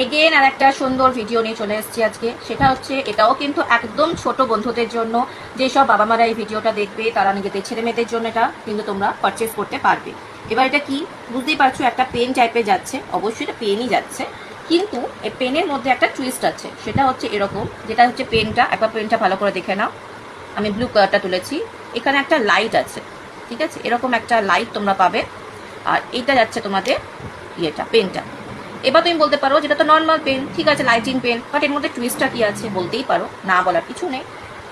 Again আর একটা সুন্দর video নিয়ে চলে এসেছি আজকে। সেটা হচ্ছে, এটাও কিন্তু একদম ছোট বন্ধুদের জন্য, যেসব বাবা মারা এই ভিডিওটা দেখবে তারা নিজেদের ছেলে মেয়েদের জন্য এটা কিন্তু তোমরা পারচেস করতে পারবে। এবার এটা কি বুঝতেই পারছো, একটা পেন টাইপের যাচ্ছে, অবশ্যই এটা পেনই যাচ্ছে, কিন্তু এই পেনের মধ্যে একটা টুইস্ট আছে। সেটা হচ্ছে এরকম, যেটা হচ্ছে পেনটা, একবার পেনটা ভালো করে দেখে নাও। আমি ব্লু কালারটা তুলেছি, এখানে একটা লাইট আছে, ঠিক আছে, এরকম একটা লাইট তোমরা পাবে। আর এইটা যাচ্ছে তোমাদের ইয়েটা, পেনটা। এবার তুমি বলতে পারো যেটা তো নর্মাল পেন, ঠিক আছে, লাইটিং পেন, বাট এর মধ্যে টুইস্টটা কি আছে বলতেই পারো, না বলার কিছু নেই।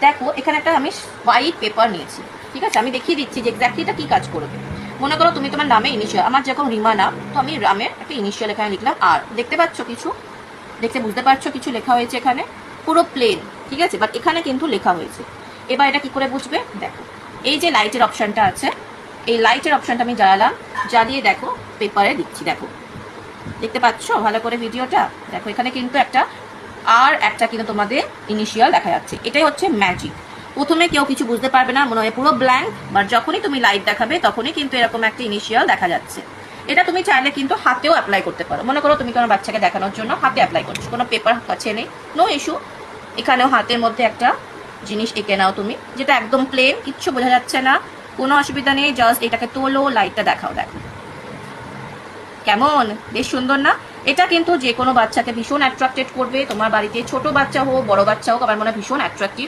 দেখো এখানে একটা আমি হোয়াইট পেপার নিয়েছি, ঠিক আছে, আমি দেখিয়ে দিচ্ছি যে এক্স্যাক্টলি এটা কি কাজ করবে। মনে করো তুমি তোমার নামে ইনিশিয়াল, আমার যখন রিমা নাম, তো আমি রামের একটা ইনিশিয়াল এখানে লিখলাম। আর দেখতে পাচ্ছ কিছু, দেখতে বুঝতে পারছো কিছু লেখা হয়েছে এখানে, পুরো প্লেন, ঠিক আছে, বাট এখানে কিন্তু লেখা হয়েছে। এবার এটা কি করে বুঝবে, দেখো এই যে লাইটের অপশনটা আছে, এই লাইটের অপশনটা আমি জ্বালালাম, জ্বালিয়ে দেখো পেপারে দিচ্ছি, দেখো দেখতে পাচ্ছ ভালো করে ভিডিওটা, দেখো এখানে কিন্তু একটা আর একটা কিন্তু তোমাদের ইনিশিয়াল দেখা যাচ্ছে। এটাই হচ্ছে ম্যাজিক। প্রথমে কেউ কিছু বুঝতে পারবে না, মনে হয় পুরো ব্ল্যাঙ্ক, বাট যখনই তুমি লাইট দেখাবে তখনই কিন্তু এরকম একটা ইনিশিয়াল দেখা যাচ্ছে। এটা তুমি চাইলে কিন্তু হাতেও অ্যাপ্লাই করতে পারো। মনে করো তুমি কোনো বাচ্চাকে দেখানোর জন্য হাতে অ্যাপ্লাই করছো, কোনো পেপার কাছে নেই, নো ইস্যু, এখানেও হাতের মধ্যে একটা জিনিস এঁকে নাও তুমি, যেটা একদম প্লেন, কিচ্ছু বোঝা যাচ্ছে না, কোনো অসুবিধা নেই, জাস্ট এটাকে তোলো, লাইটটা দেখাও, দেখো কেমন, বেশ সুন্দর না? এটা কিন্তু যে কোনো বাচ্চাকে ভীষণ অ্যাট্রাক্টেড করবে। তোমার বাড়িতে ছোট বাচ্চা হোক বড় বাচ্চা হোক, আমার মনে হয় ভীষণ অ্যাট্রাকটিভ।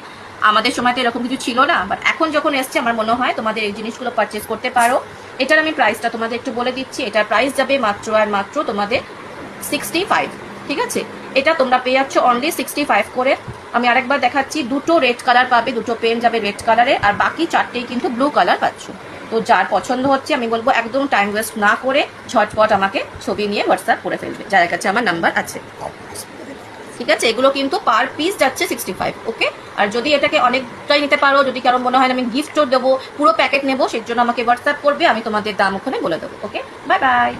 আমাদের সময় তো এরকম কিছু ছিল না, বাট এখন যখন এসছে আমার মনে হয় তোমাদের এই জিনিসগুলো পারচেস করতে পারো। এটার আমি প্রাইসটা তোমাদের একটু বলে দিচ্ছি। এটার প্রাইস যাবে মাত্র আর মাত্র তোমাদের 65, ঠিক আছে। এটা তোমরা পেয়ে যাচ্ছ অনলি 65 করে। আমি আরেকবার দেখাচ্ছি, দুটো রেড কালার পাবে, দুটো পেন যাবে রেড কালারে, আর বাকি চারটেই কিন্তু ব্লু কালার পাচ্ছ। তো যার পছন্দ হচ্ছে আমি বলবো একদম টাইম ওয়েস্ট না করে ঝটপট আমাকে ছবি নিয়ে হোয়াটসঅ্যাপ করে ফেলবে, যার কাছে আমার নাম্বার আছে, ঠিক আছে। এগুলো কিন্তু পার পিস যাচ্ছে 65, ওকে। আর যদি এটাকে অনেকটাই নিতে পারো, যদি কারো মনে হয় আমি গিফটও দেবো, পুরো প্যাকেট নেবো, সেই জন্য আমাকে হোয়াটসঅ্যাপ করবে, আমি তোমাদের দাম ওখানে বলে দেবো, ওকে। Bye bye.